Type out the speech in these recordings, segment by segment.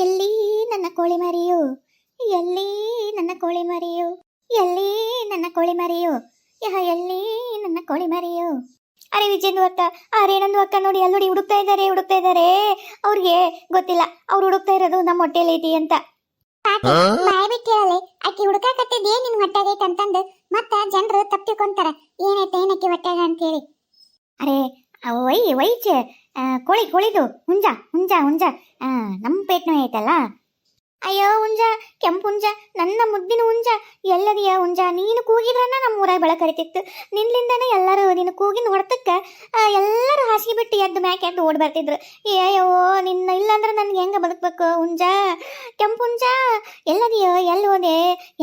ಎಲ್ಲಿ ನನ್ನ ಕೋಳಿ ಮರಿಯು, ಎಲ್ಲಿ ನನ್ನ ಕೋಳಿ ಮರಿಯು, ಎಲ್ಲಿ ನನ್ನ ಕೋಳಿ ಮರಿಯು, ಎಲ್ಲಿ ನನ್ನ ಕೋಳಿ ಮರಿಯು. ಅರೆ ವಿಜಯಂದು ಅಕ್ಕ, ರೇಣಂದು ಅಕ್ಕ ನೋಡಿ ಅಲ್ಲಿ ನೋಡಿ ಹುಡುಕ್ತಾ ಇದ್ದಾರೆ. ಅವ್ರಿಗೆ ಗೊತ್ತಿಲ್ಲ ಅವ್ರು ಹುಡುಕ್ತಾ ಇರೋದು ನಮ್ಮ ಹೊಟ್ಟೆಲಿ ಐತಿ ಅಂತ. ಬಾಯ್ ಬಿಟ್ಟು ಹೇಳಲಿ, ಆಕಿ ಹುಡುಕಾಕತ್ತಿದ್ದೆ ನಿನ್ ಹೊಟ್ಟೆಗೈತೆ ಅಂತಂದು ಮತ್ತ ಜನರು ತಪ್ಪು ತಿಳ್ಕೊಂತಾರ ಏನೈತೆ ಏನಕ್ಕೆ ಹೊಟ್ಟೆಗ ಅಂತ ಹೇಳಿ. ಅರೆ ವೈಚೆ ಕೋಳಿದು ಹುಂಜ ನಮ್ಮ ಪೇಟ್ನೋ ಐತಲ್ಲ. ಅಯ್ಯೋ ಹುಂಜ, ಕೆಂಪು ಹುಂಜ, ನನ್ನ ಮುದ್ದಿನ ಹುಂಜ, ಎಲ್ಲದಿಯ ಹುಂಜ, ನೀನು ಕೂಗಿದ್ರನ್ನ ನಮ್ಮ ಊರಾಗ ಬೆಳ ಕರಿತಿತ್ತು. ನಿನ್ನಿಂದನೇ ಎಲ್ಲರೂ ನೀನು ಕೂಗಿನ ಹೊಡೆತಕ್ಕ ಎಲ್ಲರೂ ಹಾಸಿಗೆ ಬಿಟ್ಟು ಎದ್ದು ಮ್ಯಾಕೆ ಎದ್ದು ಓಡಿ ಬರ್ತಿದ್ರು. ಅಯ್ಯೋ ನಿನ್ನ ಇಲ್ಲಾಂದ್ರೆ ನನಗೆ ಹೆಂಗೆ ಬದುಕಬೇಕು ಹುಂಜ, ಕೆಂಪು ಹುಂಜ, ಎಲ್ಲದಿಯೋ ಎಲ್ಲಿ ಹೋದೆ,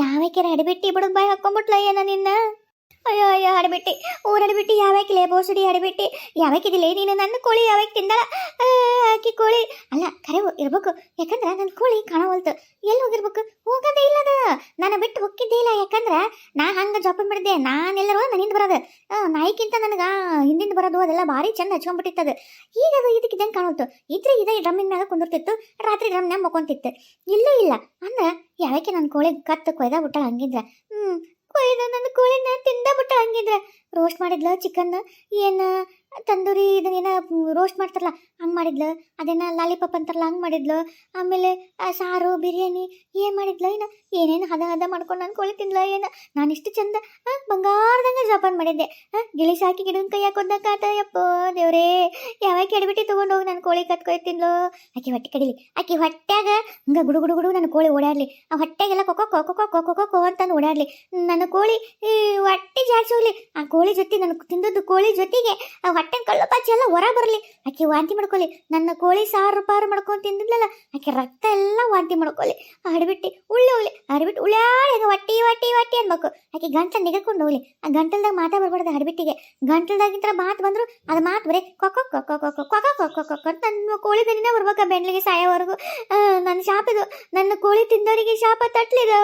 ಯಾವಕ್ಕಿರ ಹಡಿಬಿಟ್ಟು ಬಿಡುದು ಬಾಯಿ ಹಾಕೊಂಡ್ಬಿಟ್ಲ ಏನೋ ನಿನ್ನ. ಅಯ್ಯೋ ಹಡಿಬಿಟ್ಟು ಊರಡಿಬಿಟ್ಟು ಯಾವಕ್ಕಿಲೆ ಬೋಸಡಿ ಹಡಿಬಿಟ್ಟು ಯಾವಕ್ಕಿದಿಲ್ಲ ನೀನು. ನನ್ನ ಕೋಳಿ ಯಾವಾಗ ತಿಂದಳ ಆಕಿ ಕೋಳಿ ಅಲ್ಲ ಕರೆ ಇರ್ಬೇಕು, ಯಾಕಂದ್ರೆ ನನ್ನ ಕೋಳಿ ಕಾಣವಲ್ತು. ಎಲ್ಲಿ ಹೋಗಿರ್ಬೇಕು, ಹೋಗೋದೇ ಇಲ್ಲದ, ನಾನು ಬಿಟ್ಟು ಹೋಗಿದ್ದೇ ಇಲ್ಲ. ಯಾಕಂದ್ರೆ ನಾ ಹಂಗೆ ಜೋಪನ್ ಬಿಡಿದ್ದೆ, ನಾನೆಲ್ಲರೂ ನನ್ನಿಂದ ಬರೋದು, ನಾಯಿಕ್ಕಿಂತ ನನಗೆ ಹಿಂದಿಂದ ಬರೋದು ಅದೆಲ್ಲ ಭಾರಿ ಚಂದ ಹಚ್ಕೊಂಡ್ಬಿಟ್ಟಿತ್ತದು. ಈಗ ಅದು ಇದಕ್ಕಿದ್ದಂಗೆ ಕಾಣವಲ್ತು. ಇದೇ ಡ್ರಮ್ಮಿನ ಮ್ಯಾಗ ಕುಂದಿರ್ತಿತ್ತು, ರಾತ್ರಿ ಡ್ರಮ್ನಾಗ ಮಕ್ಕೊಂತಿತ್ತು. ಇಲ್ಲೂ ಇಲ್ಲ ಅಂದ್ರೆ ಯಾವಕ್ಕೆ ನನ್ನ ಕೋಳಿ ಕತ್ತು ಕೊಯ್ದ ಬಿಟ್ಟ ಹಂಗಿದ್ರೆ ಕೊಯ್ದು ನನ್ನ ಕೋಳಿನ ತಿಂದ ಬಿಟ್ಟ ಹಂಗಿದ್ರೆ. ರೋಸ್ಟ್ ಮಾಡಿದ್ಲು ಚಿಕನ್, ಏನು ತಂದೂರಿ ಇದನ್ನೇನ ರೋಸ್ಟ್ ಮಾಡ್ತಾರಲ್ಲ ಹಂಗೆ ಮಾಡಿದ್ಲು, ಅದೇನ ಲಾಲಿಪಾಪ್ ಅಂತಾರಲ್ಲ ಹಂಗೆ ಮಾಡಿದ್ಲು. ಆಮೇಲೆ ಸಾರು ಬಿರಿಯಾನಿ ಏನು ಮಾಡಿದ್ಲು, ಏನೇನು ಹದ ಮಾಡ್ಕೊಂಡು ನಾನು ಕೋಳಿ ತಿಂದ್ಲ ಏನು. ನಾನು ಇಷ್ಟು ಚಂದ ಬಂಗಾರದಂಗೆ ಜೋಪಾನ ಮಾಡಿದ್ದೆ. ಗಿಳಿಸಿ ಹಾಕಿ ಗಿಡದ ಕೈ ಹಾಕೋದ ಕಾಟ. ಯಪ್ಪೋ ದೇವ್ರೇ, ಯಾವಾಗ ಕೆಡಬಿಟ್ಟು ತೊಗೊಂಡು ಹೋಗಿ ನಾನು ಕೋಳಿ ಕತ್ಕೊಯ್ ತಿನ್ಲು. ಆಕಿ ಹೊಟ್ಟೆ ಕಡಿಲಿ, ಆಕಿ ಹೊಟ್ಟ್ಯಾಗ ಹಂಗೆ ಗುಡು ನನ್ನ ಕೋಳಿ ಓಡಾಡ್ಲಿ, ಆ ಹೊಟ್ಟೆಗೆಲ್ಲ ಕೊಕ್ಕೋ ಅಂತಂದು ಓಡಾಡ್ಲಿ. ನನ್ನ ಕೋಳಿ ಹೊಟ್ಟೆ ಜಾಡ್ಸಿ ಹೋಗ್ಲಿ. ಆ ಕೋಳಿ ಜೊತೆ ನನಗೆ ತಿಂದದ್ದು ಕೋಳಿ ಜೊತೆಗೆ ಆ ಹೊಟ್ಟೆ ಕಳ್ಳು ಪಾಚಿ ಎಲ್ಲ ಹೊರ ಬರಲಿ. ಆಕೆ ವಾಂತಿ ಮಾಡ್ಕೊಳ್ಳಿ. ನನ್ನ ಕೋಳಿ ಸಾರು ಪಾರು ಮಾಡ್ಕೊಂಡು ತಿಂದಿದ್ಲಲ್ಲ, ಆಕೆ ರಕ್ತ ಎಲ್ಲ ವಾಂತಿ ಮಾಡ್ಕೊಳ್ಳಿ. ಹಡಿಬಿಟ್ಟು ಹಡಿಬಿಟ್ಟು ಉಳ್ಳಾಡಿ ಹೊಟ್ಟಿ ಅನ್ಬೇಕು. ಆಕೆ ಗಂಟಲು ನಿಗಕೊಂಡು ಹೋಗ್ಲಿ. ಆ ಗಂಟಲ್ದಾಗ ಮಾತಾ ಬರ್ಬಾರ್ದು. ಹಡಿಬಿಟ್ಟಿಗೆ ಗಂಟಲ್ದಾಗಿಂತ ಮಾತು ಬಂದ್ರು ಅದು ಮಾತು ಬರೀ ಕೊಕ್ಕ ನನ್ನ ಕೋಳಿ ಬೆನ್ನಿನ ಬರ್ಬೇಕ ಬೆನ್ಲಿಗೆ ಸಾಯೋವರೆಗೂ. ನನ್ನ ಶಾಪದು, ನನ್ನ ಕೋಳಿ ತಿಂದವರಿಗೆ ಶಾಪ ತಟ್ಲಿದ.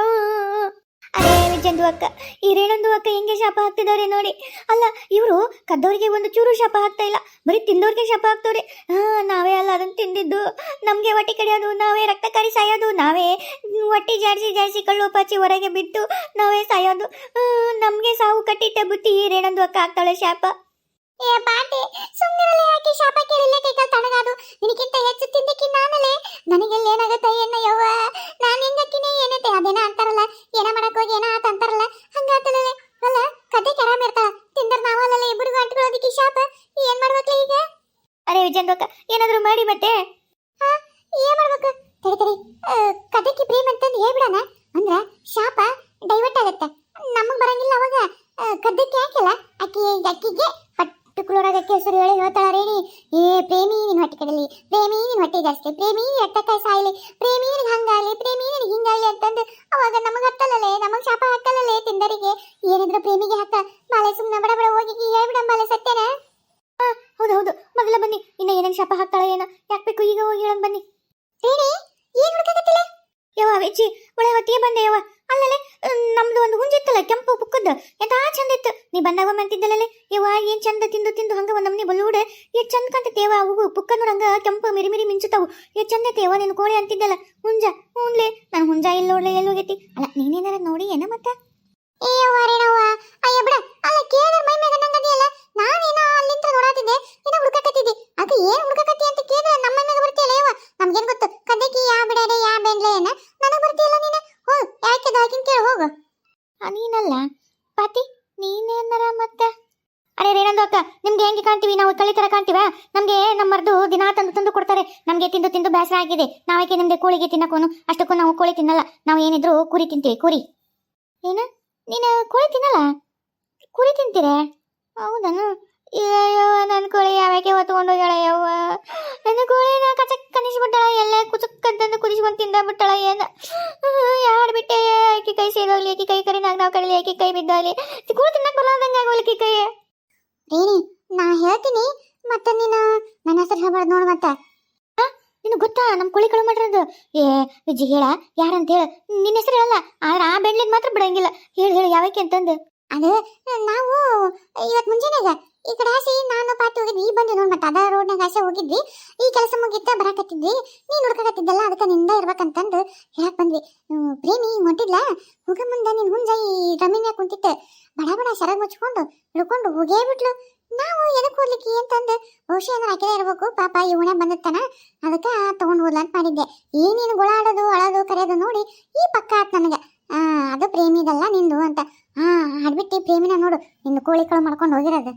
ಅರೇ ವಿಜಯಂದು ಅಕ್ಕ, ಈ ರೇಣಂದು ಅಕ್ಕ ಹೆಂಗೆ ಶಾಪ ಹಾಕ್ತಿದ್ದಾರೆ ನೋಡಿ. ಅಲ್ಲ ಇವರು ಕದ್ದವರಿಗೆ ಒಂದು ಚೂರು ಶಾಪ ಹಾಕ್ತಾ ಇಲ್ಲ, ಬರೀ ತಿಂದವ್ರಿಗೆ ಶಾಪ ಹಾಕ್ತವ್ರೆ. ನಾವೇ ಅಲ್ಲ ಅದನ್ನು ತಿಂದಿದ್ದು, ನಮಗೆ ಹೊಟ್ಟೆ ಕಡಿಯೋದು, ನಾವೇ ರಕ್ತ ಕರಿ ಸಾಯೋದು, ನಾವೇ ಹೊಟ್ಟೆ ಜಾಡಿಸಿ ಕಳ್ಳು ಪಾಚಿ ಹೊರಗೆ ಬಿಟ್ಟು ನಾವೇ ಸಾಯೋದು. ನಮಗೆ ಸಾವು ಕಟ್ಟಿಟ್ಟ ಬುತ್ತಿ ಈ ರೇಣಂದು ಅಕ್ಕ ಹಾಕ್ತಾಳೆ ಶಾಪ. ಏ ಪಾಟಿ ಸುಮ್ಮನೆ ಯಾಕೆ ಶಾಪ ಕೇಳಿಲ್ಲ ಕೈಕಾಲ್ ತಣಗಾದು. ನಿನಗಿಂತ ಹೆಚ್ಚು ತಿಂದಕ್ಕಿ ನಾನಲ್ಲೇ, ನನಗೆಲ್ಲ ಏನಾಗುತ್ತೆ ಏನ ಯವ್ವ, ನಾನು ಹೆಂಗಕ್ಕಿನೇ ಏನೈತೆ ಅದೇನ ಅಂತಾರಲ್ಲ, ಏನ ಮಾಡಕ್ ಹೋಗಿ ಏನ ಆತ ಅಂತಾರಲ್ಲ ಹಂಗಾತಲ್ಲ. ಅಲ್ಲ ಕತೆ ಆರಾಮ ಇರ್ತಾಳ, ತಿಂದ್ರ ನಾವಲ್ಲ ಇಬ್ಬರಿಗೂ ಅಂಟ್ಕೊಳ್ಳೋದಿಕ್ಕೆ ಶಾಪ. ಏನ್ ಮಾಡ್ಬೇಕಲ್ಲ ಈಗ? ಅರೆ ವಿಜಯಂದು ಅಕ್ಕ ಏನಾದ್ರು ಮಾಡಿ ಮತ್ತೆ. ಏನ್ ಮಾಡ್ಬೇಕು ತಡಿ ಕತೆಗೆ ಪ್ರೇಮ್ ಅಂತಂದು ಹೇಳ್ಬಿಡಣ ಅಂದ್ರ ಶಾಪ ಡೈವರ್ಟ್ ಆಗತ್ತೆ. ನಮಗ್ ಬರಂಗಿಲ್ಲ ಅವಾಗ. ಕದ್ದಕ್ಕೆ ಹಾಕಿಲ್ಲ ಅಕ್ಕಿಗೆ ತುಕ್ಳೋಡೋದಕ್ಕೆ ಹೆಸರು ಹೇಳಿ ಹೇಳ್ತಾಳ ರೇಣಿ. ಏ ಪ್ರೇಮಿ ನಿನ್ ಹೊಟ್ಟೆ ಕಡಲಿ, ಪ್ರೇಮಿ ನಿನ್ ಹೊಟ್ಟೆ ಜಾಸ್ತಿ, ಪ್ರೇಮಿ ಎಟ್ಟಕಾಯಿ ಸಾಯ್ಲಿ, ಪ್ರೇಮಿ ನಿನ್ ಹಂಗಾಗ್ಲಿ, ಪ್ರೇಮಿ ನಿನ್ ಹಿಂಗಾಗ್ಲಿ ಅಂತಂದು ಅವಾಗ ನಮಗ್ ಹತ್ತಲ್ಲೇ, ನಮಗ್ ಶಾಪ ಹಾಕಲ್ಲೇ ತಿಂದರಿಗೆ. ಏನಿದ್ರು ಪ್ರೇಮಿಗೆ ಹಾಕ ಬಾಳೆ. ಸುಮ್ಮನೆ ಬಡ ಹೋಗಿ ಹೇಳ್ಬಿಡ ಬಾಳೆ ಸತ್ಯನ. ಹೌದು ಮೊದಲ ಬನ್ನಿ, ಇನ್ನ ಏನೇನು ಶಾಪ ಹಾಕ್ತಾಳ ಏನೋ, ಯಾಕಬೇಕು ಈಗ ಹೋಗಿ ಹೇಳೋಣ ಬನ್ನಿ. ರೇಣಿ ಏನ್ ಹುಡುಕಾಕತ್ತಿಲ್ಲ ಯವ್ವ ವೆಚ್ಚಿ ಒಳ್ಳೆ ಹೊತ್ತಿಗೆ ಬಂದೆ ಯವ್ವ. ಅಲ್ಲಲ್ಲೇ ನಮ್ದು ಒಂದು ಹುಂಜಿತ್ತಲ್ಲ ಕೆಂಪು ಪುಕ್ಕದ್ದು, ಎಂತ ಚಂದ ಇತ್ತು. ನೀ ಬಂದಾಗ ಅಂತಿದ್ದಲ್ಲೇ ಯವ್ವ ಏನ್ ಚಂದ ತಿಂದು ಹಂಗ ಒಂದ್ ನಮ್ನಿ ಬಲ್ಲೂಡೆ ಎಷ್ಟು ಚಂದ ಕಾಣ್ತೈತೆ ಯವ್ವ. ಅವು ಪುಕ್ಕ ನೋಡಂಗ ಕೆಂಪು ಮಿರಿ ಮಿಂಚುತ್ತಾವು, ಎಷ್ಟು ಚಂದ ಐತೆ ಯವ್ವ. ನಿನ್ ಕೋಳಿ ಅಂತಿದ್ದಲ್ಲ ಹುಂಜ. ಹ್ಞೂನ್ಲೆ ನಾನು ಹುಂಜ ಇಲ್ಲಿ ನೋಡ್ಲೆ ಎಲ್ಲಿ ಹೋಗೈತಿ. ಅಲ್ಲ ನೀನೇನಾರ ನೋಡಿ ಏನ ಮತ್ತೆ. ಏ ಅವ್ವ ರೇಣವ್ವ ಅಯ್ಯ ಬಿಡ. ಅಲ್ಲ ಕೇಳಿದ್ರೆ ಮೈ ಮ್ಯಾಗ ನಂಗದಿಯಲ್ಲ, ನಾನೇನ ಅಲ್ಲಿಂದ ನೋಡಾತಿದ್ದೆ, ಏನ ಹುಡುಕಾಕತ್ತಿದ್ದಿ. ಅದು ಏನ್ ಹುಡುಕಾಕತ್ತಿ ಅಂತ ಕೇಳಿದ್ರೆ ನಮ್ಮ ಮ್ಯಾಗ ಬರ್ತೀಯಲ್ಲ ಯವ್ವ. ನಮ್ಗೇನ್ ಗೊತ್ತು ಕದ್ದಕ್ಕೆ ಯಾ ಬಿಡಡೆ ಯಾ ಬೆಂಡ್ಲೆ ಏನ ನನಗ್ ಬರ್ತೀಯಲ್ಲ ನೀನು. ಹೋಗ್ ಯಾಕೆ ಹಾಕಿನ ಕೇಳಿ ಹೋಗು. ನೀನಲ್ಲ ಪಾತಿ, ನೀನೇನಾರ ಮತ್ತೆ. ಅರೆ ರೇಣಂದು ಅಕ್ಕ ನಿಮ್ಗೆ ಹೆಂಗೆ ಕಾಣ್ತೀವಿ ನಾವು, ಕಳಿ ತರ ಕಾಣ್ತೀವ? ನಮ್ಗೆ ನಮ್ಮರ್ದು ದಿನ ತಂದು ಕೊಡ್ತಾರೆ. ನಮ್ಗೆ ತಿಂದು ಬೇಸರ ಆಗಿದೆ. ನಾವಕ್ಕೆ ನಿಮ್ಗೆ ಕೋಳಿಗೆ ತಿನ್ನಕೋನು ಅಷ್ಟಕ್ಕೂ ನಾವು ಕೋಳಿ ತಿನ್ನಲ್ಲ. ನಾವು ಏನಿದ್ರು ಕುರಿ ತಿಂತೀವಿ. ಕುರಿ ಏನ ನೀನು ಕೋಳಿ ತಿನ್ನಲ್ಲ, ಕುರಿ ತಿಂತೀರ? ಹೌದನು? ನನ್ನ ಕೋಳಿ ಯಾವಕ್ಕೆ ಹೊತ್ಕೊಂಡು ಹೋಗ್ಯಾಳ ಯವ್ವ. ನನ್ನ ಕೋಳಿನ ಕಚಕ್ ಕನಿಸ್ಬಿಟ್ಟಾಳ, ಎಲ್ಲ ಕುಚಕ್ಕಂತಂದು ಕುದಿಸ್ಕೊಂಡು ತಿಂದ ಬಿಟ್ಟಾಳ. ಏನ ಯಾಡ್ಬಿಟ್ಟೆ ಆಕಿ ಕೈ ಸೇದೋಗ್ಲಿ, ಆಕಿ ಕೈ ಕರಿನಾಗ ನಾವು ಕಡಿಲಿ, ಆಕಿ ಕೈ ಬಿದ್ದಾಗಲಿ ಕೋಳಿ ತಿನ್ನಕ್ ಬರೋದಂಗ ಆಗೋಲಿಕ್ಕೆ ಕೈ. ರೇಣಿ ನಾ ಹೇಳ್ತೀನಿ ಮತ್ತೆ ನೀನು ನನ್ನ ಹೆಸರು ಹೇಳ್ಬಾರ್ದು ನೋಡು. ಮತ್ತೆ ನಿನಗೆ ಗೊತ್ತಾ ನಮ್ಮ ಕೋಳಿ ಕಳು ಮಾಡಿರೋದು? ಏ ವಿಜಿ ಹೇಳ ಯಾರಂತ ಹೇಳ. ನಿನ್ನ ಹೆಸರು ಹೇಳಲ್ಲ, ಆದ್ರೆ ಆ ಬೆಳ್ಳಿದ್ ಮಾತ್ರ ಬಿಡಂಗಿಲ್ಲ. ಹೇಳು ಯಾವಕ್ಕೆ ಅಂತಂದು. ಅದು ನಾವು ಇವತ್ತು ಮುಂಜಾನೆಗ ಈ ಕಡೆ ಆಸೆ ನಾನು ಪಾತಿ ಹೋಗಿದ್ವಿ ಈ ಬಂದು ನೋಡ್ ಮತ್ತೆ ಅದ ರೋಡ್ನಾಗ ಆಸೆ ಹೋಗಿದ್ವಿ ಈ ಕೆಲಸ ಮುಗಿತ್ತ ಬರಾಕತ್ತಿದ್ವಿ ನೀನ್ ಹುಡ್ಕಾಕತ್ತಿದ್ದಲ್ಲ ಅದಕ್ಕೆ ನಿಂದ ಇರ್ಬೇಕಂತಂದು ಹೇಳಕ್ ಬಂದ್ವಿ ಪ್ರೇಮಿ ಹೊಂಟಿದ್ಲ ಹೋಗ ಮುಂದೆ ನಿನ್ ಹುಂಜ ಈ ರಮೀನ್ಯಾಗ ಕುಂತಿತ್ತೆ ಬಡ ಬಡ ಸೆರಗ್ ಮುಚ್ಕೊಂಡು ಹಿಡ್ಕೊಂಡು ಹೋಗೇ ಬಿಟ್ಲು ನಾವು ಎದಕ್ ಹೋಗ್ಲಿಕ್ಕೆ ಅಂತಂದು ಬಹುಶಃ ಏನಾರ ಹಾಕಿದೇ ಇರ್ಬೇಕು ಪಾಪ ಈ ಉಣೆ ಬಂದಿತ್ತಾನ ಅದಕ್ಕೆ ತಗೊಂಡ್ ಹೋದ್ಲ ಅಂತ ಮಾಡಿದ್ದೆ ಏನೇನು ಗೊಳಾಡೋದು ಅಳೋದು ಕರೆಯೋದು ನೋಡಿ ಈ ಪಕ್ಕ ಆತ್ ನನಗೆ ಅದು ಪ್ರೇಮಿದಲ್ಲ ನಿಂದು ಅಂತ ಹಾಡ್ಬಿಟ್ಟು ಪ್ರೇಮಿನ ನೋಡು ನಿಂದು ಕೋಳಿ ಕಳು ಮಾಡ್ಕೊಂಡು ಹೋಗಿರೋದು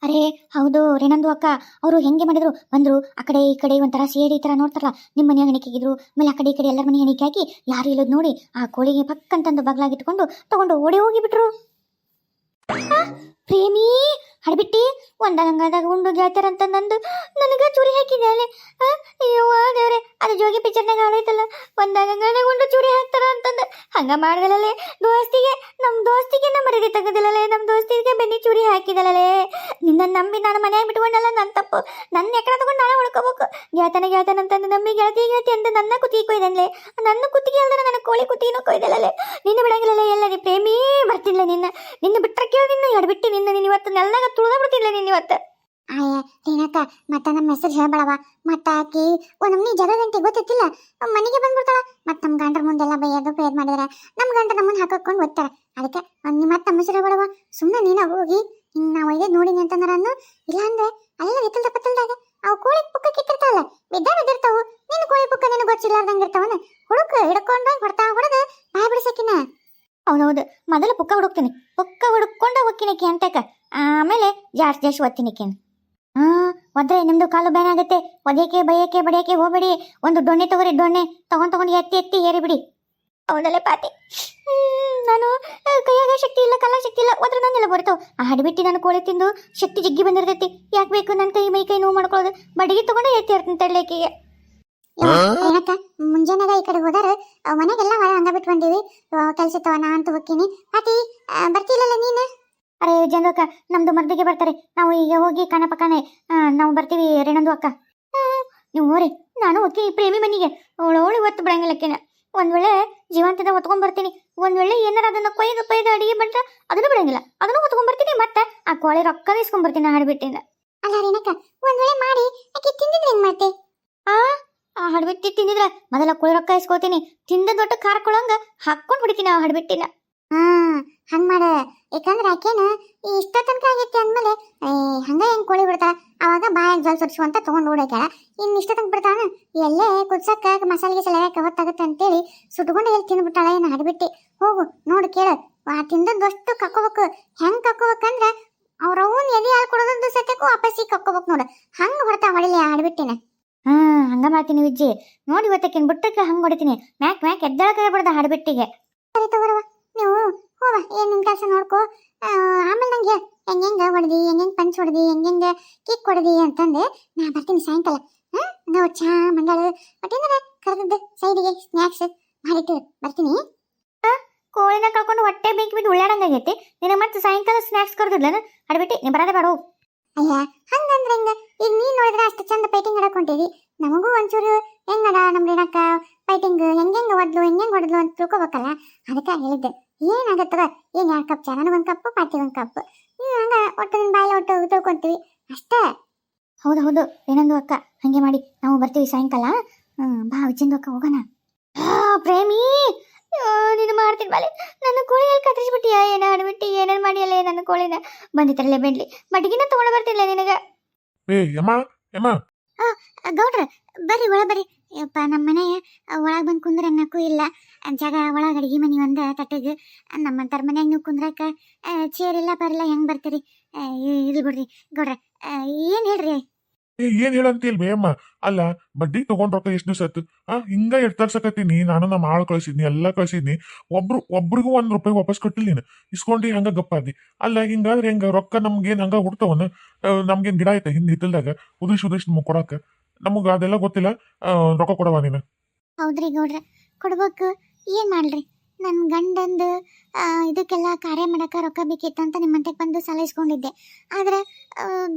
ಅರೇ ಹೌದು ರೇಣಂದು ಅಕ್ಕ ಅವರು ಹೆಂಗೆ ಮಾಡಿದ್ರು ಬಂದ್ರು ಆ ಕಡೆ ಈ ಕಡೆ ಒಂಥರ ಸೇಡಿ ಈ ಥರ ನೋಡ್ತಾರಲ್ಲ ನಿಮ್ಮ ಮನೆ ಹೆಣಿಕೆಗಿದ್ರು ಆಮೇಲೆ ಆ ಕಡೆ ಈ ಕಡೆ ಎಲ್ಲರ ಮನೆ ಹೆಣಿಕೆ ಹಾಕಿ ಯಾರು ಇಲ್ಲದ್ ನೋಡಿ ಆ ಕೋಳಿಗೆ ಪಕ್ಕಂತಂದು ಬಗ್ಲಾಗಿಟ್ಕೊಂಡು ತಗೊಂಡು ಓಡಿ ಹೋಗಿಬಿಟ್ರು. ಪ್ರೇಮಿ ಹಡ್ಬಿಟ್ಟಿ ಒಂದಂಗಾದಾಗ ಉಂಡು ಗೆಳತಾರಂತಂದು ನನಗೆ ಚೂರಿ ಹಾಕಿದೆ ಅಲ್ಲಿ. ಅಯ್ಯೋ ದೇವ್ರೆ ಅದು ಜೋಗಿ ಪಿಕ್ಚರ್ನಾಗ ಆಡೈತಲ್ಲ ಒಂದಂಗಾದಾಗ ಉಂಡು ಚೂರಿ ಹಾಕ್ತಾರ ಅಂತಂದು ಹಂಗ ಮಾಡ್ದಲೇ ನಮ್ಮ ದೋಸ್ತಿಗೆ ನಮ್ಮ ಮರ್ಯಾದೆ ತೆಗೆದಿಲ್ಲಲೇ ನಮ್ಮ ದೋಸ್ತಿಗೆ ಬೆನ್ನಿ ಚೂರಿ ಹಾಕಿದಲೇ ನಿನ್ನ ನಂಬಿ ನಾನು ಮನೆಯಾಗ ಬಿಟ್ಕೊಂಡಲ್ಲ ನನ್ನ ತಪ್ಪು ನನ್ನ ಎಕಡೆ ತಗೊಂಡು ನಾಳೆ ಉಳ್ಕೋಬೇಕು ಗೆಳತನಂತಂದು ನಂಬಿ ಗೆಳತಿ ಅಂತ ನನ್ನ ಕುತ್ತಿಗೆ ಕೊಯ್ದನ್ಲೆ ನನ್ನ ಕುತ್ತಿಗೆ ಅಲ್ದ್ರೆ ನನ್ನ ಕೋಳಿ ಕುತ್ತಿಗೆನೂ ಕೊಯ್ದಲೇ ನಿನ್ನ ಬಿಡಂಗಿಲ್ಲಲೇ ಎಲ್ಲ ನೀ ಪ್ರೇಮಿ ಬರ್ತಿಲ್ಲ ನಿನ್ನ ಬಿಟ್ರೆ ಕೇಳಿ ನಿನ್ನ ಎಡ್ಬಿಟ್ಟು ನಿನ್ನ ಇವತ್ತು ನೆಲ್ಲಾಗ ತುಳಿದ ಬಿಡ್ತಿಲ್ಲ ನಿನ್ನ ಇವತ್ತು. ರೇಣಕ್ಕ ಮತ್ತ ನಮ್ಮ ಹೆಸರು ಹೇಳ್ಬೇಡವ ಮತ್ತ ಆಕಿ ನಮ್ನಿ ಜಗಳಗಂಟಿ ಗೊತ್ತಿಲ್ಲ ಮನೆಗೆ ಬಂದ್ಬಿಡ್ತಾಳ ಮತ್ತ ನಮ್ ಗಂಡ್ರ ಮುಂದೆಲ್ಲ ಬೈಯೋದು ಪೇರ್ ಮಾಡಿದ್ರೆ ನಮ್ ಗಂಡ್ರ ನಮ್ಮನ್ನ ಹಾಕೊಂಡು ಓದ್ತಾರ ಅದಕ್ಕೆ ಮತ್ತ ನಮ್ಮ ಹೆಸರು ಹೇಳ್ಬೇಡವ ಸುಮ್ಮನೆ ನೀನ ಹೋಗಿ ನಾವು ಒಯ್ದು ನೋಡಿನಿ ಅಂತಂದ್ರ ಇಲ್ಲ ಅಂದ್ರೆ ಅಲ್ಲ ಎತ್ತಲ್ದ ಪತ್ತಲ್ದಾಗ ಅವು ಕೋಳಿ ಪುಕ್ಕ ಕಿತ್ತಿರ್ತಾವಲ್ಲ ಬಿದ್ದಿರ್ತಾವು ನಿನ್ನ ಕೋಳಿ ಪುಕ್ಕ ನಿನಗೆ ಗೊತ್ತಿಲ್ಲಾರ್ದಂಗ ಇರ್ತಾವನ ಹುಡುಕ ಹಿಡ್ಕೊಂಡು ಹೊಡ್ತಾ ಹೊಡೆದು ಬಾಯ್ ಬಿಡಿಸಕಿನ. ಹೌದೌದು ಮೊದಲು ಪುಕ್ಕ ಹುಡುಕೊಂಡು ಹೋಗ್ಕಿನಕಿ ಅಂತಕ ಆಮೇಲೆ ಜಾಸ್ತಿ ಒತ್ತಿನಿಕೇನು. ಒದ್ರೆ ನಿಮ್ದು ಕಾಲು ಬೇನೆ ಆಗುತ್ತೆ ಒದೆಯಕ್ಕೆ ಬೈಯಕ್ಕೆ ಬಡಿಯಕ್ಕೆ ಹೋಗ್ಬೇಡಿ ಒಂದು ಡೊಣ್ಣೆ ತಗೋರಿ ಡೊಣ್ಣೆ ತಗೊಂಡು ಎತ್ತಿ ಏರಿಬಿಡಿ. ಹೌದಲ್ಲೇ ಪಾತಿ ನಾನು ಕೈಯಾಗ ಶಕ್ತಿ ಇಲ್ಲ ಕಲ್ಲ ಶಕ್ತಿ ಇಲ್ಲ ಒದ್ರ ನಂಗೆಲ್ಲ ಬರ್ತಾವ ಹಡಿಬಿಟ್ಟು ನಾನು ಕೋಳಿ ತಿಂದು ಶಕ್ತಿ ಜಿಗ್ಗಿ ಬಂದಿರ್ತೈತಿ ಯಾಕೆ ಬೇಕು ನನ್ನ ಮೈ ನೋವು ಮಾಡ್ಕೊಳ್ಳೋದು ಬಡಿಗೆ ತಗೊಂಡು ಎತ್ತಿ ಇರ್ತೀನಿ ತಡ್ಲಿಕ್ಕಿಗೆ. ಏನಕ್ಕ ಮುಂಜಾನೆಗ ಈ ಕಡೆ ಹೋದಾರ ಮನೆಗೆಲ್ಲ ಹೊರ ಹಂಗ ಬಿಟ್ಟು ಬಂದೀವಿ ಕೆಲ್ಸ ಇತ್ತವ ನಾ ಅಂತ ಹೋಗ್ತೀನಿ ಪಾತಿ ಬರ್ತಿಲ್ಲಲ್ಲ ನೀನು. ಅರೆ ಜಂದು ಅಕ್ಕ ನಮ್ದು ಮರ್ದಿಗೆ ಬರ್ತಾರೆ ನಾವು ಈಗ ಹೋಗಿ ಕಣ ಪಕ್ಕನೆ ನಾವು ಬರ್ತೀವಿ ರೇಣಂದು ಅಕ್ಕ. ನೀವು ಹೋರಿ ನಾನು ಹೋಗ್ತೀನಿ ಪ್ರೇಮಿ ಮನೆಗೆ ಅವಳು ಒತ್ತು ಬಿಡಂಗಿಲ್ಲಕ್ಕೇನ ಒಂದ್ ವೇಳೆ ಜೀವಂತದ ಹೊತ್ಕೊಂಡ್ ಬರ್ತೀನಿ ಒಂದ್ ವೇಳೆ ಏನಾರ ಅದನ್ನ ಕೊಯ್ದು ಅಡಿಗೆ ಬಂದ್ರೆ ಅದನ್ನು ಬಿಡಂಗಿಲ್ಲ ಅದನ್ನು ಹೊತ್ಕೊಂಡ್ ಬರ್ತೀನಿ ಮತ್ತೆ ಆ ಕೋಳಿ ರೊಕ್ಕ ಇಸ್ಕೊಂಡ್ ಬರ್ತೀನಿ ಹಾಡ್ಬಿಟ್ಟಿಂದ. ಅಲ್ಲ ರೇಣಕ್ಕ ಒಂದ್ ವೇಳೆ ಮಾಡಿ ಆಕೆ ತಿಂದಿದ್ರೆ ಏನ್ ಮಾಡ್ತಿ? ಹಡ್ಬಿಟ್ಟಿ ತಿಂದಿದ್ರ ಮೊದಲ ಕೋಳಿ ರೊಕ್ಕ ಇಸ್ಕೋತೀನಿ ತಿಂದ ದೊಡ್ಡ ಖಾರಕೊಳಂಗ ಹಾಕೊಂಡ್ ಬಿಡ್ತೀನಿ ಆ ಹಡ್ಬಿಟ್ಟಿನ. ಹಂಗ ಮಾಡ ಯಾಕಂದ್ರೆ ಆಕೇನ ಇಷ್ಟ ತನಕ ಆಗೈತಿ ಅಂದ್ಮೇಲೆ ಹಂಗ ಹೆಂಗ್ ಕೋಳಿ ಬಿಡ್ತಾಳ ಅವಾಗ ಬಾಯಾಗ ಜಲ್ ಸುಡ್ಸು ಅಂತ ತಗೊಂಡ್ ಓಡಾಕ್ಯಾಳ ಇನ್ ಇಷ್ಟ ತನಕ ಬಿಡ್ತಾನ ಎಲ್ಲೇ ಕುದ್ಸಕ್ಕ ಮಸಾಲೆಗೆ ಸಲಹಕ್ಕೆ ಹೊತ್ತಾಗತ್ತೆ ಅಂತೇಳಿ ಸುಟ್ಕೊಂಡು ಎಲ್ಲಿ ತಿಂದ್ಬಿಟ್ಟಾಳ ಏನ ಹಡ್ಬಿಟ್ಟಿ. ಹೋಗು ನೋಡು ಕೇಳು ತಿಂದಷ್ಟು ಕಕ್ಕೋಬೇಕು ಹೆಂಗ್ ಕಕ್ಕೋಬೇಕಂದ್ರ ಅವ್ರವ್ನ ಎದೆ ಹಾಲು ಕೊಡೋದಂದು ಸತ್ಯಕ್ಕೂ ವಾಪಸ್ಸಿಗೆ ಕಕ್ಕೋಬೇಕು ನೋಡು ಹಂಗ ಹೊಡ್ತಾ ಹೊಡಿಲಿ ಹಡ್ಬಿಟ್ಟಿನ. ಹಂಗ ಮಾಡ್ತೀನಿ ವಿಜ್ಜಿ ನೋಡಿ ಇವತ್ತಕ್ಕಿನ್ ಬುಟ್ಟಕ್ಕೆ ಹಂಗ ಹೊಡಿತೀನಿ ಮ್ಯಾಕ್ ಎದ್ದಳಕ ಬಿಡ್ದ ಹಾಡ್ಬಿಟ್ಟಿಗೆ. ಸರಿ ತಗೋರವ ನೀವು ಹೋವ ಏನ್ ನಿನ್ ಕೆಲಸ ನೋಡ್ಕೋ ಆಮೇಲೆ ನಂಗೆ ಹೆಂಗ ಹೊಡೆದಿ ಹೆಂಗ್ ಪಂಚ್ ಹೊಡೆದಿ ಹೆಂಗ ಕೇಕ್ ಹೊಡೆದಿ ಅಂತಂದು ನಾ ಬರ್ತೀನಿ ಸಾಯಂಕಾಲ. ನಾವು ಚಾ ಮಂಡಾಳು ಮತ್ತೇನಾರ ಕರೆದದ್ದು ಸೈಡಿಗೆ ಸ್ನ್ಯಾಕ್ಸ್ ಮಾಡಿಟ್ಟು ಬರ್ತೀನಿ. ಕೋಳಿನ ಕಳ್ಕೊಂಡು ಹೊಟ್ಟೆ ಬೇಕಿ ಬಿದ್ದು ಉಳ್ಳಾಡಂಗಾಗೈತಿ ನಿನಗೆ ಮತ್ತೆ ಸಾಯಂಕಾಲ ಸ್ನ್ಯಾಕ್ಸ್ ಕರೆದಿದ್ಲನ ಹಡ್ಬಿಟ್ಟಿ ನೀ ಬರದೇ ಬೇಡ. ಅಯ್ಯ ಹಂಗಂದ್ರೆ ಹಿಂಗ ಈಗ ನೀನ್ ನೋಡಿದ್ರೆ ಅಷ್ಟು ಚಂದ ಪೈಟಿಂಗ್ ಆಡಕೊಂತೀವಿ ನಮಗೂ ಒಂಚೂರು ಹೆಂಗಡ ನಮ್ ರೇಣಕ್ಕ ಪೈಟಿಂಗ್ ಹೆಂಗ್ ಹೊಡ್ಲು ಹೆಂಗ್ ಹೊಡೆದ್ಲು ಅಂತ ತಿಳ್ಕೊಬೇಕಲ್ಲ ಅದಕ್ಕೆ ಹೇಳಿದ್ದೆ ಏನಾಗತ್ತದ ಏನ್ 2 ಕಪ್ ಚಾ ನನಗೊಂದ್ ಕಪ್ ಪಾತಿ ಒಂದ್ ಕಪ್ ಹಂಗ ಒಟ್ಟು ನಿನ್ ಬಾಯಿಲೆ ಒಟ್ಟು ತಿಳ್ಕೊಂತೀವಿ ಅಷ್ಟೇ. ಹೌದು ಏನಂದು ಅಕ್ಕ ಹಂಗೆ ಮಾಡಿ ನಾವು ಬರ್ತೀವಿ ಸಾಯಂಕಾಲ. ಬಾ ಉಜ್ಜಿಂದು ಅಕ್ಕ ಹೋಗೋಣ. ಪ್ರೇಮಿ ನೀನು ಮಾಡ್ತೀನಿ ಬಾಲೆ ನನ್ನ ಕೋಳಿಯಲ್ಲಿ ಕತ್ತರಿಸ್ಬಿಟ್ಟಿಯ ಏನ ಆಡ್ಬಿಟ್ಟು ಏನೇನು ಮಾಡಿಯಲ್ಲ ನನ್ನ ಕೋಳಿನ ಬಂದಿತ್ತರಲ್ಲೇ ಬೆಂಡ್ಲಿ ಬಡ್ಗಿನ ತಗೊಂಡು ಬರ್ತಿಲ್ಲ ನಿನಗ. ಗೌಡ್ರ ಬರ್ರಿ ಒಳ ಬರ್ರಿ ಯಪ್ಪ ನಮ್ಮ ಮನೆ ಒಳಗೆ ಬಂದು ಕುಂದ್ರೆ ಅನ್ನಕ್ಕೂ ಇಲ್ಲ ಜಾಗ ಒಳಗೆ ಅಡಿಗೆ ಮನೆ ಒಂದ ತಟ್ಟೆಗೆ ನಮ್ಮಂತರ ಮನ್ಯಾಗ ನೀವು ಕುಂದ್ರಕ ಚೇರ್ ಇಲ್ಲ ಬರಲ್ಲ ಹೆಂಗ್ ಬರ್ತೀರಿ ಇರ್ಲಿ ಬಿಡ್ರಿ ಗೌಡ್ರ ಏನ್ ಹೇಳ್ರಿ. ಏನ್ ಹೇಳಂತಿಲ್ವೇ ಅಮ್ಮ ಅಲ್ಲ ಬಡ್ಡಿ ತಗೊಂಡ್ ರೊಕ್ಕ ಎಷ್ಟು ದಿವಸ ಆಯ್ತು ಹಿಂಗ ಎಡ್ತರ್ಸಕತ್ತೀನಿ ನಾನು ನಮ್ಮ ಆಳು ಕಳ್ಸಿದ್ನಿ ಎಲ್ಲಾ ಕಳ್ಸಿದ್ನಿ ಒಬ್ರಿಗೂ ₹1 ವಾಪಸ್ ಕೊಟ್ಟಿಲ್ಲ ನೀನು ಇಸ್ಕೊಂಡಿ ಹಂಗ ಗಪ್ಪಾದಿ ಅಲ್ಲ ಹಿಂಗಾದ್ರೆ ಹೆಂಗ ರೊಕ್ಕ ನಮ್ಗೇನ್ ಹಂಗ ಹುಡ್ತಾವನ ನಮ್ಗೇನ್ ಗಿಡ ಐತೆ ಹಿಂದ್ ಹಿತ್ತಲ್ದಾಗ ಉದಿಸ್ ನಮಗ್ ಕೊಡಾಕ ನಮಗ ಅದೆಲ್ಲ ಗೊತ್ತಿಲ್ಲ ರೊಕ್ಕ ಕೊಡವ ನೀನು. ಹೌದ್ರಿ ಗೌಡ್ರ ಕೊಡ್ಬೇಕು ಏನ್ ಮಾಡ್ರಿ ನನ್ನ ಗಂಡಂದು ಇದಕ್ಕೆಲ್ಲ ಕಾರ್ಯ ಮಾಡಕ್ಕೆ ರೊಕ್ಕ ಬೇಕಿತ್ತಂತ ನಿಮ್ಮಂತೆ ಬಂದು ಸಾಲ ಇಸ್ಕೊಂಡಿದ್ದೆ ಆದ್ರೆ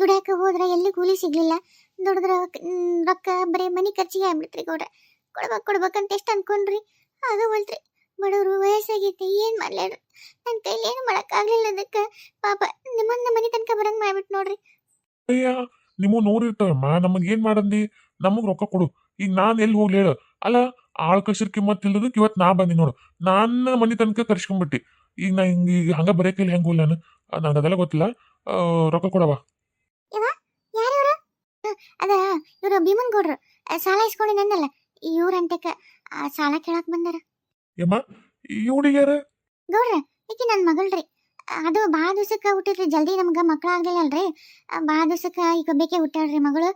ದುಡ್ಯಾಕ ಹೋದ್ರೆ ಎಲ್ಲಿ ಕೂಲಿ ಸಿಗ್ಲಿಲ್ಲ ದುಡಿದ್ರ ರೊಕ್ಕ ಬರೀ ಮನೆ ಖರ್ಚಿಗೆ ಆಗ್ಬಿಡ್ತ್ರಿ ಗೌಡ್ರ ಕೊಡ್ಬೇಕಂತ ಎಷ್ಟು ಅನ್ಕೊಂಡ್ರಿ ಅದು ಹೋಲ್ತ್ರಿ ಬಡವರು ವಯಸ್ಸಾಗೈತಿ ಏನ್ ಮಾಡ್ಲೇಳ್ರಿ ನನ್ನ ಕೈಲಿ ಏನು ಮಾಡಕ್ಕಾಗ್ಲಿಲ್ಲ ಅದಕ್ಕೆ ಪಾಪ ನಿಮ್ಮನ್ನ ಮನೆ ತನಕ ಬರಂಗ್ ಮಾಡ್ಬಿಟ್ಟು ನೋಡ್ರಿ. ಅಯ್ಯ ನಿಮ್ಮ ನೋಡಿರ್ತಾವಮ್ಮ ನಮಗ್ ಏನ್ ಮಾಡಂದಿ, ನಮಗ್ ರೊಕ್ಕ ಕೊಡು. ಈಗ ನಾನ್ ಎಲ್ಲಿ ಹೋಗ್ಲಿ ಹೇಳು. ಅಲ್ಲ, ಆಳ್ ಕಳ್ಸಿರ್ ಕಿಮ್ಮತ್ ಇಲ್ಲದಕ್ಕೆ ಇವತ್ ನಾ ಬಂದಿ ನೋಡು. ನನ್ನ ಮನಿ ತನಕ ಕರ್ಸ್ಕೊಂಡ್ಬಿಟ್ಟಿ. ಈಗ ನಾ ಹಿಂಗ ಈಗ ಹಂಗ ಬರೇಕೈಲಿ ಹೆಂಗ್ ಹೋಗ್ಲ ನಾನು, ನನಗೆ ಅದೆಲ್ಲ ಗೊತ್ತಿಲ್ಲ. ರೊಕ್ಕ ಕೊಡವ. ಯಾರು ಅದ ಇವ್ರು ಭೀಮನ್ ಗೌಡ್ರು ಸಾಲ ಇಸ್ಕೊಂಡಿ ನಂದಲ್ಲ ಇವ್ರಂತಕ ಸಾಲ ಕೇಳಕ್ ಬಂದಾರ. ಯಮ್ಮ ಈ ಹುಡುಗಿ ಯಾರ? ಗೌಡ್ರ ಈಕಿ ನನ್ನ ಮಗಳ್ರಿ. ಅದು ಭಾಳ ದಿವ್ಸಕ್ಕೆ ಹುಟ್ಟಿದ್ರಿ, ಜಲ್ದಿ ನಮ್ಗೆ ಮಕ್ಳು ಆಗ್ಲಿಲ್ಲ ಅಲ್ರಿ. ಭಾಳ ದಿವ್ಸಕ್ಕೆ ಈಗ ಬೇಕೇ ಹುಟ್ಟಾಳ್ರಿ ಮಗಳು.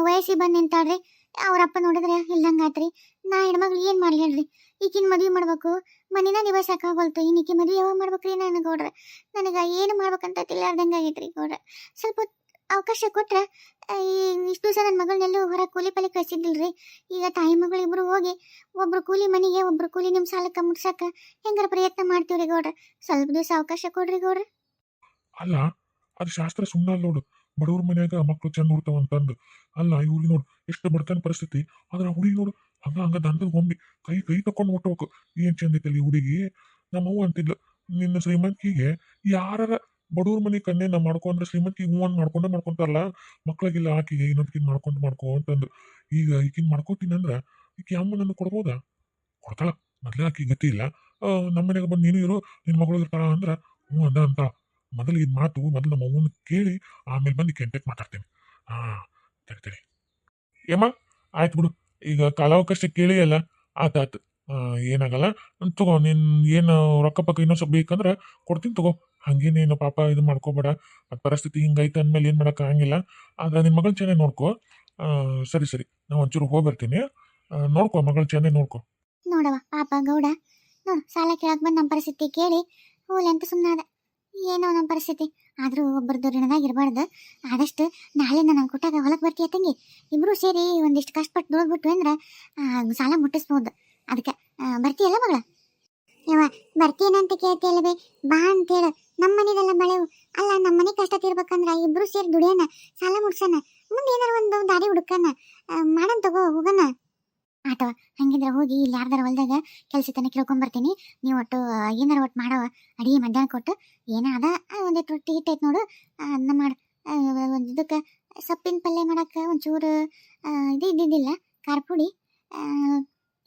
ವಯಸ್ಸಿಗೆ ಬಂದು ನಿಂತಾಳ್ರಿ. ಅವ್ರಪ್ಪ ನೋಡಿದ್ರೆ ಇಲ್ದಂಗಾತ್ರಿ. ನಾ ಹೆಣ್ಮಗ್ಳು ಏನು ಮಾಡ್ಲಿ ಹೇಳ್ರಿ. ಈಕಿನ ಮದುವೆ ಮಾಡ್ಬೇಕು, ಮನಿನ ನಿಭಾಯಿಸಕ್ಕಾಗೋಲ್ತು. ಇನ್ನು ಈಕಿ ಮದುವೆ ಯಾವಾಗ ಮಾಡ್ಬೇಕ್ರಿ ನಾನು ಗೌಡ್ರ? ನನಗೆ ಏನು ಮಾಡ್ಬೇಕಂತ ತಿಳಿಲಾರ್ದಂಗೆ ಆಗೈತ್ರಿ ಗೌಡ್ರ. ಸ್ವಲ್ಪ ಅವಕಾಶ ಕೊಟ್ರೆ ಇಷ್ಟು ದಿವಸ ನನ್ನ ಮಗಳನ್ನೆಲ್ಲೂ ಹೊರಗೆ ಕೂಲಿ ಪಲಿ ಕಳಿಸಿದ್ದಿಲ್ರಿ. ಈಗ ತಾಯಿ ಮಗಳು ಇಬ್ರು ಹೋಗಿ ಒಬ್ರು ಕೂಲಿ ಮನೆಗೆ ಒಬ್ರು ಕೂಲಿ ನಿಮ್ಮ ಸಾಲಕ್ಕೆ ಮುಟ್ಸಕ್ಕ ಹೆಂಗಾರ ಪ್ರಯತ್ನ ಮಾಡ್ತೀವ್ರಿ ಗೌಡ್ರ. ಸ್ವಲ್ಪ ದಿವಸ ಅವಕಾಶ ಕೊಡ್ರಿ ಗೌಡ್ರ. ಅಲ್ಲ, ಅದು ಶಾಸ್ತ್ರ ಸುಮ್ಮನೆ ನೋಡು. ಬಡವ್ರ ಮನ್ಯಾಗ ಮಕ್ಳು ಚಂದ ನೋಡ್ತಾವ ಅಂತಂದು. ಅಲ್ಲ ಇವ್ರಿಗೆ ನೋಡು ಎಷ್ಟು ಬಡತನ ಪರಿಸ್ಥಿತಿ. ಆದ್ರೆ ಹುಡುಗಿ ನೋಡು ಹಂಗ ದಂಡದ ಗೊಂಬಿ ಕೈ ಕೈ ತಕೊಂಡು ಮುಟ್ಟಬೇಕು. ಏನ್ ಚಂದ ಐತಲ್ಲಿ ಹುಡುಗಿ. ನಮ್ಮವ್ವ ಅಂತಿದ್ಲು, ನಿನ್ನ ಶ್ರೀಮಂತಿಗೆ ಯಾರ ಬಡವ್ರ ಮನೆ ಕನ್ಯೆನ ಮಾಡ್ಕೊಂಡ್ರೆ ಶ್ರೀಮಂತಿಗೆ ಹೂವನ್ ಮಾಡ್ಕೊಂತಾರಲ್ಲ, ಮಕ್ಳಿಗೆಲ್ಲ ಆಕಿಗೆ ಇನ್ನೊಂದ್ಕಿನ್ ಮಾಡ್ಕೊ ಅಂತಂದು. ಈಗ ಈಕಿನ್ ಮಾಡ್ಕೋತೀನಿ ಅಂದ್ರ ಈಕಿ ಅಮ್ಮ ನನ್ನ ಕೊಡ್ಬೋದಾ? ಕೊಡ್ತಾಳ. ಮೊದ್ಲೇ ಆಕಿ ಗತಿ ಇಲ್ಲ. ನಮ್ಮ ಮನೆಗೆ ಬಂದು ನೀನು ಇರು, ನಿನ್ ಮಗಳು ಇರ್ತಾಳ ಅಂದ್ರ ಹ್ಞೂ ಅಂತ. ಮೊದಲು ಇದು ಮಾತು ಮೊದಲು ನಮ್ಮ ಅವ್ವನ ಕೇಳಿ ಆಮೇಲೆ ಬಂದು ಕೆಂಟೆಕ್ ಮಾತಾಡ್ತೀನಿ. ಹಾ, ತಡಿ. ಏಮ್ಮ ಆಯ್ತು ಬಿಡು. ಈಗ ಕಾಲಾವಕಾಶ ಕೇಳಿ ಅಲ್ಲ, ಆತಾತು. ಏನಾಗಲ್ಲ. ತಗೋ, ನೀನ್ ಏನು ರೊಕ್ಕ ಪಕ್ಕ ಇನ್ನೊಂದು ಸ್ವಲ್ಪ ಬೇಕಂದ್ರೆ ಕೊಡ್ತೀನಿ ತಗೋ. ಹಂಗೇನೇನು ಪಾಪ ಇದು ಮಾಡ್ಕೋಬೇಡ. ಮತ್ತು ಪರಿಸ್ಥಿತಿ ಹಿಂಗೈತೆ ಅಂದಮೇಲೆ ಏನು ಮಾಡೋಕೆ ಆಗಂಗಿಲ್ಲ. ಆದ್ರೆ ನಿನ್ನ ಮಗಳು ಚೆನ್ನಾಗಿ ನೋಡ್ಕೊ. ಸರಿ ನಾ ಒಂಚೂರು ಹೋಗ್ಬರ್ತೀನಿ. ನೋಡ್ಕೊ ಮಗಳು ಚೆನ್ನಾಗಿ ನೋಡ್ಕೊ. ನೋಡವ ಪಾಪ ಗೌಡ ನೋಡು ಸಾಲ ಕೇಳಕ್ ಬಂದು ನಮ್ಮ ಪರಿಸ್ಥಿತಿ ಕೇಳಿ ಹೋಲಿ ಅಂತ ಸುಮ್ಮನಾದ. ಏನೋ ನಮ್ಮ ಪರಿಸ್ಥಿತಿ ಆದರೂ ಒಬ್ಬರದ್ದು ಋಣದಾಗ ಇರಬಾರ್ದು. ಆದಷ್ಟು ನಾಳೆಯಿಂದ ನಾನು ಕೊಟ್ಟಾಗ ಹೊಲಕ್ಕೆ ಬರ್ತೀಯ ತಂಗಿ. ಇಬ್ಬರು ಸೇರಿ ಒಂದಿಷ್ಟು ಕಷ್ಟಪಟ್ಟು ದುಡ್ಬಿಟ್ವಿ ಅಂದ್ರೆ ಸಾಲ ಮುಟ್ಟಿಸ್ಬೋದು. ಅದಕ್ಕೆ ಬರ್ತೀಯಲ್ಲ ಮಗಳ? ಯವ್ವ ಬರ್ತೀನಂತ ಕೇಳ್ತಿಯಲ್ಲ ಬೇ, ಬಾ ಅಂತೇಳು. ನಮ್ಮ ಮನೆದೆಲ್ಲ ಬಳೆವು ಅಲ್ಲ. ನಮ್ಮ ಮನೆ ಕಷ್ಟ ತೀರ್ಬೇಕಂದ್ರ ಇಬ್ರು ಸೇರಿ ದುಡಿಯೋಣ, ಸಾಲ ಮುಡ್ಸೋಣ, ಮುಂದೆ ಏನಾರ ಒಂದು ದಾರಿ ಹುಡುಕನ ಮಾಡನ್ ತಗೋ, ಹೋಗೋಣ. ಆಟವ ಹಂಗಿದ್ರೆ ಹೋಗಿ ಇಲ್ಲಿ ಯಾರ್ದಾರ ಹೊಲ್ದಾಗ ಕೆಲಸ ತನಕ ಕೇಳ್ಕೊಂಬರ್ತೀನಿ. ನೀವು ಒಟ್ಟು ಏನಾರ ಒಟ್ಟು ಮಾಡವ ಅಡಿಗೆ ಮಧ್ಯಾಹ್ನ ಕೊಟ್ಟು ಏನಾದ ಒಂದಿಟ್ಟು ರೊಟ್ಟಿ ಹಿಟ್ಟೈತೆ ನೋಡು, ಅನ್ನ ಮಾಡಿ ಒಂದು ಇದಕ್ಕೆ ಸೊಪ್ಪಿನ ಪಲ್ಯ ಮಾಡಕ್ಕೆ ಒಂಚೂರು ಇದು ಇದ್ದಿದ್ದಿಲ್ಲ ಖಾರ ಪುಡಿ.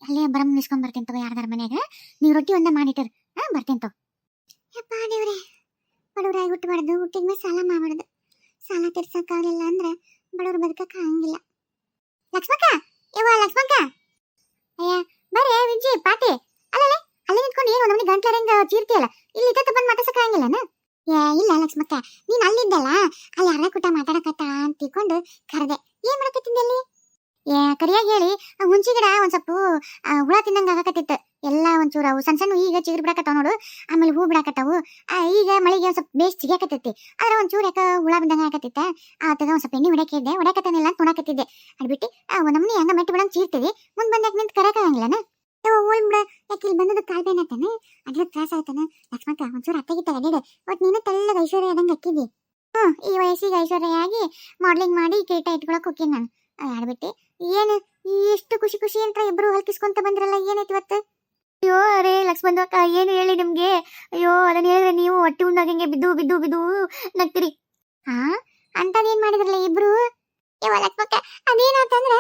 ಅಲ್ಲೇ ಬರಮ್ ನಿಸ್ಕೊಂಬರ್ತೀನಿ ತಗೋ ಯಾರ್ದಾರ ಮನ್ಯಾಗ. ನೀವು ರೊಟ್ಟಿ ಒಂದೇ ಮಾಡಿಟ್ಟರು ಬರ್ತೀನಿ ತಗೋ. ಯಪ್ಪ ದೇವ್ರೆ, ಬಡವರಾಗಿ ಹುಟ್ಟಬಾರ್ದು, ಹುಟ್ಟಿದ ಮೇಲೆ ಸಾಲ ಮಾಡಬಾರ್ದು. ಸಾಲ ತೀರ್ಸಕ್ಕಾಗಲಿಲ್ಲ ಅಂದ್ರೆ ಬಡವ್ರು ಬದುಕಕ್ಕೆ ಆಗಂಗಿಲ್ಲ. ಲಕ್ಷ್ಮಕ್ಕ, ಯವ್ವ ಲಕ್ಷ್ಮಕ್ಕ, ಅಯ್ಯ ಬರ್ರಿ ವಿಜಿ ಪಾಟಿ. ಅಲ್ಲೇ ಅಲ್ಲಿ ನಿಂತ್ಕೊಂಡು ಏನು ನಮಗೆ ಗಂಟ್ಲರಂಗ ಚೀರ್ತಿಯಲ್ಲ, ಇಲ್ಲಿ ತತ್ತ ಬಂದು ಮಾತಾಡ್ಸಕ್ಕಾಗಂಗಿಲ್ಲನ? ಇಲ್ಲ ಲಕ್ಷ್ಮಕ್ಕ, ನೀನ್ ಅಲ್ಲಿದ್ದಲ್ಲ, ಅಲ್ಲಿ ಯಾರ ಕೂಟ ಮಾತಾಡಕತ್ತ ಅಂತ ತಿಳ್ಕೊಂಡು ಕರೆದೆ. ಏನ್ ಮಾಡಕತ್ತಿದ್ದೆ ಅಲ್ಲಿ? ಕರಿಯಾಗಿ ಹೇಳಿ ಹುಂಚಿ ಗಿಡ ಒಂದ್ ಸ್ವಲ್ಪ ಹುಳ ತಿನ್ನಂಗ ಆಗಕತ್ತಿತ್ತು. ಎಲ್ಲ ಒಂಚೂರು ಅವು ಸಣ್ಣ ಈಗ ಚಿಗುರು ಬಿಡಾಕತ್ತಾವ ನೋಡು, ಆಮೇಲೆ ಹೂ ಬಿಡಾಕತ್ತಾವು. ಈಗ ಮಳೆಗೆ ಒಂದ್ ಸ್ವಲ್ಪ ಬೇಸ್ ಸಿಗಾಕತ್ತೈತಿ. ಆದ್ರೆ ಒಂಚೂರು ಯಾಕ ಹುಳ ಬಿದ್ದಂಗ ಆಗತ್ತಿತ್ತ. ಆತಗ ಒಂದ್ ಸ್ವಲ್ಪ ಎಣ್ಣೆ ಹೊಡಕಿದ್ದೆ, ಹೊಡಕತ್ತಾನಿಲ್ಲ ಅಂತ ನೋಡಕತ್ತಿದ್ದೆ. ಅಡ್ಬಿಟ್ಟು ನಮ್ಮನಿ ಹಂಗ ಮೆಟ್ಟು ಬಿಡಂಗ್ ಚೀರ್ತೀವಿ, ಮುಂದ್ ಬಂದಾಗ ನಿಂತು ಕರೆಯಕ್ಕಾಗಂಗಿಲ್ಲನ? ಹೋಲ್ ಬಿಡ, ಯಾಕೆ ಇಲ್ಲಿ ಬಂದದ ಕಾಲ್ ಬೇನ್ ಆತಾನ, ಅದ್ರ ತ್ರಾಸ ಆಯ್ತಾನ. ಲಕ್ಷ್ಮಕ್ಕ ಒಂಚೂರು ಅತ್ತಗಿತ್ತ ಅಡಿಡ, ಒಟ್ ನೀನು ತೆಳ್ಳಗ ಐಶ್ವರ್ಯ ಆದಂಗೆ ಅಕ್ಕಿದ್ದಿ. ಈ ವಯಸ್ಸಿಗೆ ಐಶ್ವರ್ಯ ಆಗಿ ಮಾಡ್ಲಿಂಗ್ ಮಾಡಿ ಕಿರೀಟ ಇಟ್ಕೊಳಕ್ ಹೋಗ್ತೀನಿ ನಾನು. ಆಡ್ಬಿಟ್ಟು ಏನು ಎಷ್ಟು ಖುಷಿ ಅಂತ ಇಬ್ರು ಹಲ್ಕಿಸ್ಕೊಂತ ಬಂದ್ರಲ್ಲ, ಏನೈತಿ ಇವತ್ತು? ಅಯ್ಯೋ ಅರೇ ಲಕ್ಷ್ಮಣ ಅಕ್ಕ, ಏನು ಹೇಳಿ ನಿಮ್ಗೆ? ಅಯ್ಯೋ ಅದನ್ನ ಹೇಳಿದ್ರೆ ನೀವು ಹೊಟ್ಟೆ ಉಂಡಾಗಂಗೆ ಬಿದ್ದು ನಗ್ತೀರಿ. ಅಂತದೇನ್ ಮಾಡಿದ್ರಲ್ಲ ಇಬ್ರು? ಯವ್ವ ಲಕ್ಷ್ಮಕ್ಕ, ಅದೇನಾತಂದ್ರ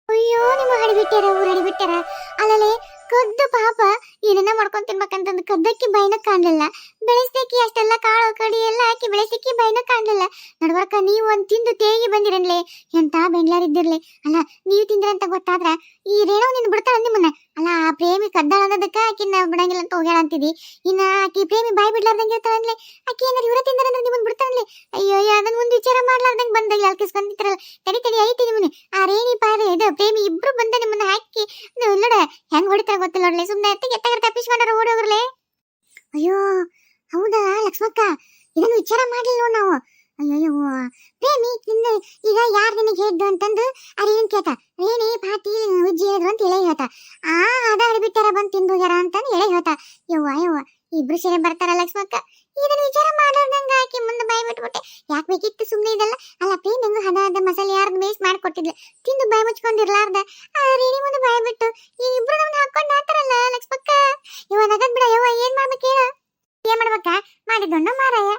ಅಯ್ಯೋ ನಿಮ್ಮ ಹಡಿಬಿಟ್ಟಾರ, ಊರು ಹಡಿಬಿಟ್ಟಾರ. ಅಲ್ಲಲ್ಲಿ ಕದ್ದು ಪಾಪ ಏನೇನ ಮಾಡ್ಕೊಂಡ್ ತಿನ್ಬೇಕಂತಂದು ಕದ್ದಕ್ಕಿ ಬೈನ ಕಾಣ್ಲಿಲ್ಲ. ಬೆಳೆಸ್ದಕ್ಕಿ ಅಷ್ಟೆಲ್ಲ ಕಾಳು ಕಡಿ ಎಲ್ಲ ಹಾಕಿ ಬೆಳೆಸಕ್ಕಿ ಬೈನ ಕಾಣ್ಲಿಲ್ಲ. ನಡ್ವರ್ಕ ನೀವು ಒಂದ್ ತಿಂದು ತೇಗಿ ಬಂದಿರನ್ಲಿ, ಎಂತ ಬೆಂಗ್ಲಾರಿದ್ದಿರ್ಲಿ. ಅಲ್ಲ ನೀವು ತಿಂದ್ರಂತ ಗೊತ್ತಾದ್ರ ಈ ರೇಣು ನಿನ್ ಬಿಡ್ತಾಳ ನಿಮ್ಮನ್ನ. ಅಲ್ಲ ಆ ಪ್ರೇಮಿ ಕದ್ದಾಳ ಅನ್ನೋದಕ್ಕ ಆಕಿನ ಬಿಡಂಗಿಲ್ಲ ಅಂತ ಹೋಗ್ಯಾಳ ಅಂತಿದಿ. ಇನ್ನ ಆಕಿ ಪ್ರೇಮಿ ಬಾಯಿ ಬಿಡ್ಲಾರ್ದಂಗೆ ಇರ್ತಾಳನ್ಲಿ. ಆಕಿ ಏನಾರ ಇವರ ತಿಂದ್ರಂದ್ರೆ ನಿಮ್ಮನ್ ಬಿಡ್ತಾಳನ್ಲಿ. ಅಯ್ಯೋ ಅದನ್ನ ಮುಂದೆ ವಿಚಾರ ಮಾಡ್ಲಾರ್ದಂಗೆ ಬಂದಾಗ ಅಲ್ಕಿಸ್ಕೊಂತಿರಲ್ಲ. ತಡಿ ಐತಿ ನಿಮ್ಮನ್ನ. ಆ ರೇಣಿ ಪಾರೆ ಇದು ಪ್ರೇಮಿ ಇಬ್ರು ಬಂದ ನಿಮ್ಮನ್ನ ಹಾಕಿ ನೋಡ ಹೆಂಗ್ ಹೊಡಿತಾರ ಗೊತ್ತಿಲ್ಲ ನೋಡ್ಲಿ. ಸುಮ್ನೆ ಎತ್ತಾಗ ತಪ್ಪಿಸ್ಕೊಂಡ್ರ ಓಡೋಗ್ರಲೆ. ಅಯ್ಯೋ ಹೌದಾ ಲಕ್ಷ್ಮಕ್ಕ, ಇದನ್ನು ವಿಚಾರ ಮಾಡ್ಲಿಲ್ಲ ನೋಡ್ ನಾವು. ಅಯ್ಯೋ ಪ್ರೇಮಿ ತಿಂದು ಈಗ ಯಾರು ನಿನಗೆ ಹೇಳಿದ್ದು ಅಂತಂದು ಅರಿವಿನ ಕೇತ ರೇಣಿ ಪಾಟಿ ಉಜ್ಜಿ ಹೇಳಿದ್ರು ಅಂತ ಹೇಳಿ ಹೇಳ್ತಾ ಆ ಅದ ಅಡ್ಬಿಟ್ಟಾರ ಬಂದು ತಿಂದು ಹೋಗ್ಯಾರ ಅಂತಂದು ಹೇಳಿ ಹೇಳ್ತಾ ಯವ್ವ ಇಬ್ರು ಸೇರಿ ಬರ್ತಾರ ಲಕ್ಷ್ಮಕ್ಕ ಇದನ್ನ ವಿಚಾರ ಮಾಡೋದಂಗ ಆಕಿ ಮುಂದೆ ಬಾಯಿ ಬಿಟ್ಬಿಟ್ಟೆ ಯಾಕೆ ಬೇಕಿತ್ತು ಸುಮ್ಮನೆ ಇದೆಲ್ಲ ಅಲ್ಲ ಪ್ರೇಮ್ ಹೆಂಗು ಹದ ಮಸಾಲೆ ಯಾರ್ದು ಬೇಯಿಸಿ ಮಾಡ್ಕೊಟ್ಟಿದ್ಲು ತಿಂದು ಬಾಯಿ ಮುಚ್ಕೊಂಡಿರ್ಲಾರ್ದ ಆ ರೇಣಿ ಮುಂದೆ ಬಾಯಿ ಬಿಟ್ಟು ಈ ಇಬ್ರು ನಮ್ನ ಹಾಕೊಂಡು ಆತಾರಲ್ಲ ಲಕ್ಷ್ಮಕ್ಕ ಇವ ನಗದ್ ಬಿಡ ಯವ್ವ ಏನ್ ಮಾಡ್ಬೇಕು ಹೇಳ ಏನ್ ಮಾಡ್ಬೇಕ ಮಾಡಿದ್ದೊಂಡ ಮಾರಾಯ